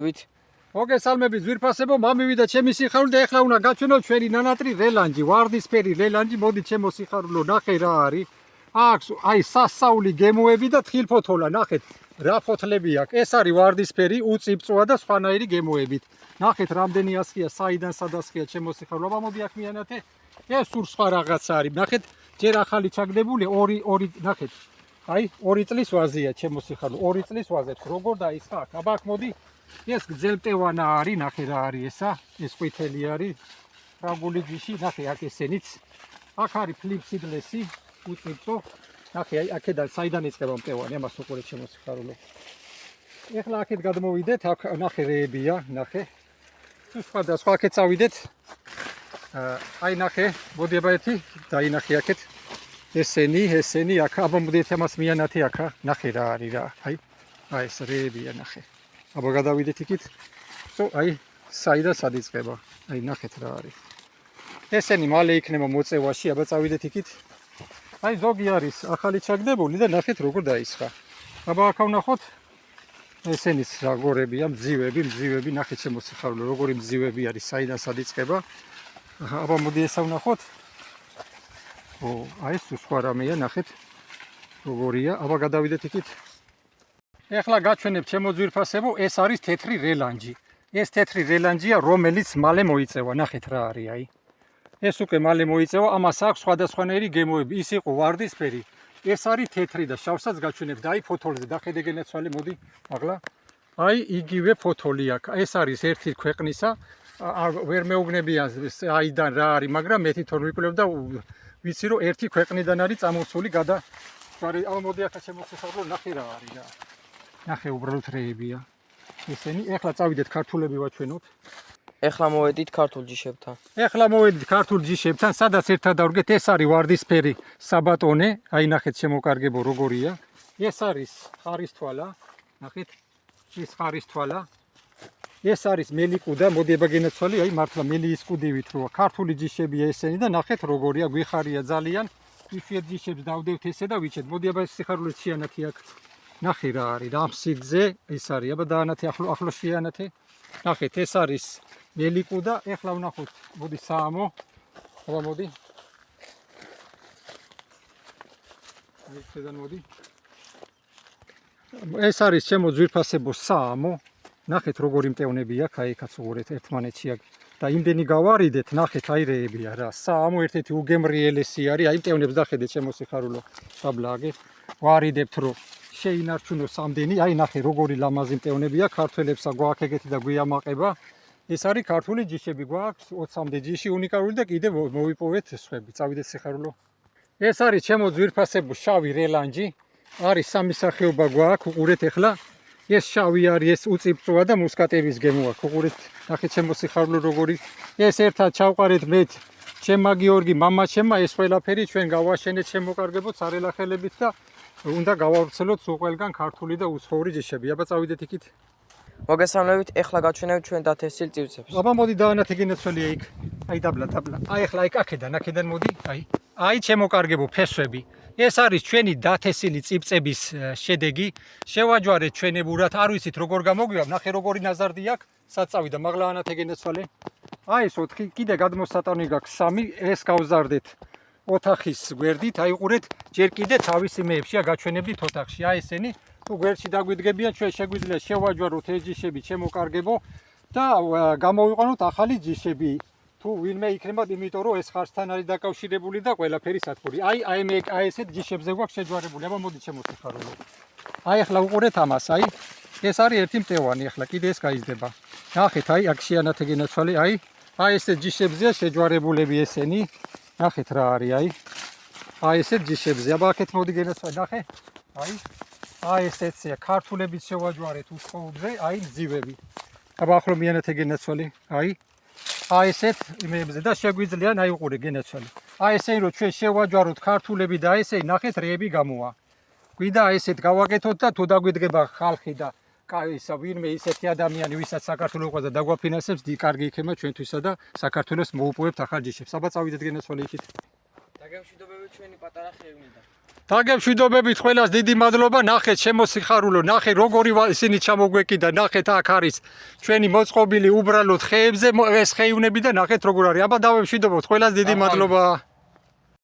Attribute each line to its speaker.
Speaker 1: ვით
Speaker 2: მოგესალმებით ძვირფასებო, მამივიდა ჩემი სიხარული და ეხლა უნდა გაჩვენო ჩვენი ნანატრი რელანჯი, ვარდისფერი რელანჯი, მოდი ჩემო სიხარულო, ნახე რა არის. აქვს აი სასაული გემოები და თხილფოთოლა, ნახეთ რა ფოთლები აქვს. ეს არის ვარდისფერი, უწიფწვა და სხვანაირი გემოებით. ნახეთ რამდენი ასხია, საიდან სადასხია ჩემო სიხარულო. აბა მოდი აქ მიანათე. ეს სულ სხვა რაღაცა არის. ნახეთ, ჯერ ახალი ჩაგდებული, ორი ნახეთ. აი 2 წლის ვაზია ჩემო სიხარულო, 2 წლის ვაზებს. როგორ დაისხა აქ? აბა აქ მოდი. ეს გძელმტევანა არის, ნახე რა არის ესა, ეს ყვითელი არის, ფრანგული ჯიში, ნახე აქ ესენიც. აქ არის ფლიფსიდლესი, უწიფწო. ნახე აი აქედან საიდან იწყება მტევანი, ამას უყურეთ ჩემო სიხარულო. ეხლა აქეთ გადმოვიდეთ, აქ ნახე რეებია, ნახე. სხვა აქეთ წავიდეთ. აი ნახე, მოდი აბა ერთი დაინახე აქეთ. ესენი აქ, აბა მოდი ამას მიანათე აქ, ნახე რა არის რა, აი ეს რეებია ნახე. აბა გადავიდეთ იქით. აი საიდან სად იწყება? აი ნახეთ რა არის. ესენი მალე იქნება მოწევაში, აბა წავიდეთ იქით. აი ზოგი არის ახალი ჩაგდებული და ნახეთ როგორ დაისხა. აბა აქ ვნახოთ. ესენის რა გორებია, მძივები, ნახეთ ჩემო სიხარულო, როგორი მძივები არის, საიდან სად იწყება. აბა მოდი ესა ვნახოთ. აი ეს სხვა რამეა, ნახეთ როგორია. აბა გადავიდეთ იქით. ეხლა გაჩვენებ ჩემო ძვირფასებო, ეს არის თეთრი რელანჯი. ეს თეთრი რელანჯია, რომელიც მალე მოიწევა. ნახეთ რა არის აი. ეს უკვე მალე მოიწევა, ამას აქვს სხვადასხვანაირი გემოები. ის იყო ვარდისფერი, ეს არის თეთრი და შავსაც გაჩვენებ. და აი ფოთოლზე დახედე გენაცვალე, მოდი. ახლა აი იგივე ფოთოლი აქვს. ეს არის ერთი ქვეყნისა. ვერ მეუბნებიან აიდან რა არის, მაგრამ მე თვითონ ვიკვლევ და ვიცი რომ ერთი ქვეყნიდან არის წამოსული გადა. აბა მოდი ახლა ჩემო სიხარულო, ნახე რა არის რა. ნახე უბრალოდ რეებია. ესენი ეხლა წავიდეთ ქართულები ვაჩვენოთ.
Speaker 1: ეხლა მოვედით ქართულ ჯიშებთან.
Speaker 2: ეხლა მოვედით ქართულ ჯიშებთან, სადაც ერთად დავდგეთ, ეს არის ვარდისფერი საბატონე, აი ნახეთ შემოკარგებო როგორია. ეს არის ხარისთვალა, ნახეთ, ეს ხარისთვალა. ეს არის მელიკუდა, მოდი აბა გენაცვალე, აი მართლა მელის კუდივით როა. ქართული ჯიშებია ესენი და ნახეთ როგორია, გვიხარია ძალიან. იშვიათ ჯიშებს დავდევთ ესე და ვიჩეთ. მოდი აბა სიხარულე შეანათი აქ. ნახე რა არის, რა სიგზე ის არის. აბა დაანათე ახლო შეანათე. ნახეთ, ეს არის მელიკუდა, ეხლა ვნახოთ, მოდი საამო. აბა მოდი. აი შედან მოდი. ეს არის ჩემო ძვირფასებო საამო. ნახეთ როგორი მტევნები აქვს, აი ეკაც უყურეთ ერთმანეთში აქ. და იმდენი გავარიდეთ, ნახეთ აი რეებია რა. საამო ერთ-ერთი უგემრიელესი არის, აი მტევნებს დახედეთ ჩემო სიხარულო. საბლაგე. ვარიდებთ რომ შეინარჩუნოს ამდენი, აი ნახე როგორი ლამაზი მტევნებია, ქართველებსა გვაქვს ეგეთი და გვიამაყება. ეს არის ქართული ჯიშები, გვაქვს 20-მდე ჯიში უნიკალური და კიდევ მოვიპოვეთ სხვები. წავიდეთ სიხარულო. ეს არის ჩემო ძვირფასებო შავი რელანჯი. არის სამი სახეობა გვაქვს, უყურეთ ეხლა. ეს შავი არის, ეს უწიფწვა და მუსკატების გემო აქვს. უყურეთ, ნახეთ ჩემო სიხარულო როგორი. ეს ერთად ჩავყარეთ მე, ჩემმა გიორგი, მამა ჩემმა, ეს ყველაფერი ჩვენ გავაშენეთ შემოკარგებოთ სარელახელებით და უნდა გავავრცელოთ სულ ყველგან ქართული და უცხოური ჯიშები. აბა წავიდეთ იქით.
Speaker 1: მოგესალმებით, ეხლა გაჩვენებთ ჩვენ დათესილ წივცებს.
Speaker 2: აბა მოდი დაანათე გენაცვალია იქ. აი დაბლა. აი ეხლა აი აქედან მოდი. აი შემოკარგებო ფესვები. ეს არის ჩვენი დათესილი წივწების შედეგი. შევაჯვარეთ ჩვენებურად, არ ვიცით როგორ გამოგვივა, ნახე როგორი ნაზარდი აქვს. საწავიდა, მაღლა ანათე გენაცვალე. აი ეს 4 კიდე გადმოსატანი გაქვს 3, ეს გავზარდეთ. ოთახის გვერდით, აი უყურეთ, ჯერ კიდე თავისი მეებშია გაჩვენებდით ოთახში. აი ესენი, თუ გვერდში დაგვიდგებიან, ჩვენ შეგვიძლია შევაჯვაროთ ეს ჯიშები ჩემოკარგებო და გამოვიყვანოთ ახალი ჯიშები. თუ ვინმე იქნება, იმიტომ რომ ეს ხარსთან არის დაკავშირებული და ყველაფერი სათბური. აი ესეთ ჯიშებზე გვაქვს შეჯვარებული. აბა მოდი ჩემო სიხარულო. აი ახლა უყურეთ ამას, აი ეს არის ერთი მტევანი, ახლა კიდე ეს გაიზრდება. ნახეთ, აი აქ შეანათე გენაცვალე, აი ესეთ ჯიშებზეა შეჯვარებულები ესენი. ნახეთ რა არის, აი ესეთ ჯიშებზე. აბა აქეთ მოდი გენაცვალე, ნახე. აი ესეცია, ქართულებით შევაჯვარეთ უცხოურზე, აი მძივები. აბა ახლა მიანათე გენაცვალე, აი ესეთ იმებზე და შეგვიძლია, აი უყურე გენაცვალე. აი ესენი რომ ჩვენ შევაჯვაროთ ქართულები და ესენი ნახეთ რეები გამოვა. გვიდა აი ესეთ გავაკეთოთ და თუ დაგვიდგება ხალხი და ისა ვინმე ისეთი ადამიანი, ვისაც საქართველოს ყავს და დაგვაფინანსებს, კარგი იქნება ჩვენთვისა და საქართველოს მოუპოვებთ ახალ ჯიშებს. აბა წავიდეთ გენაცვალე იქით.
Speaker 1: დაგემშვიდობებით ჩვენი პატარა ხევნიდან.
Speaker 2: დაგემშვიდობებით ყველას დიდი მადლობა, ნახეთ ჩემო სიხარულო, ნახეთ როგორი ისინი ჩამოგვეკიდა, ნახეთ აქ არის ჩვენი მოწყობილი უბრალოდ ხეებზე ეს ხეივნები და ნახეთ როგორ არის. აბა დავემშვიდობოთ ყველას დიდი მადლობა.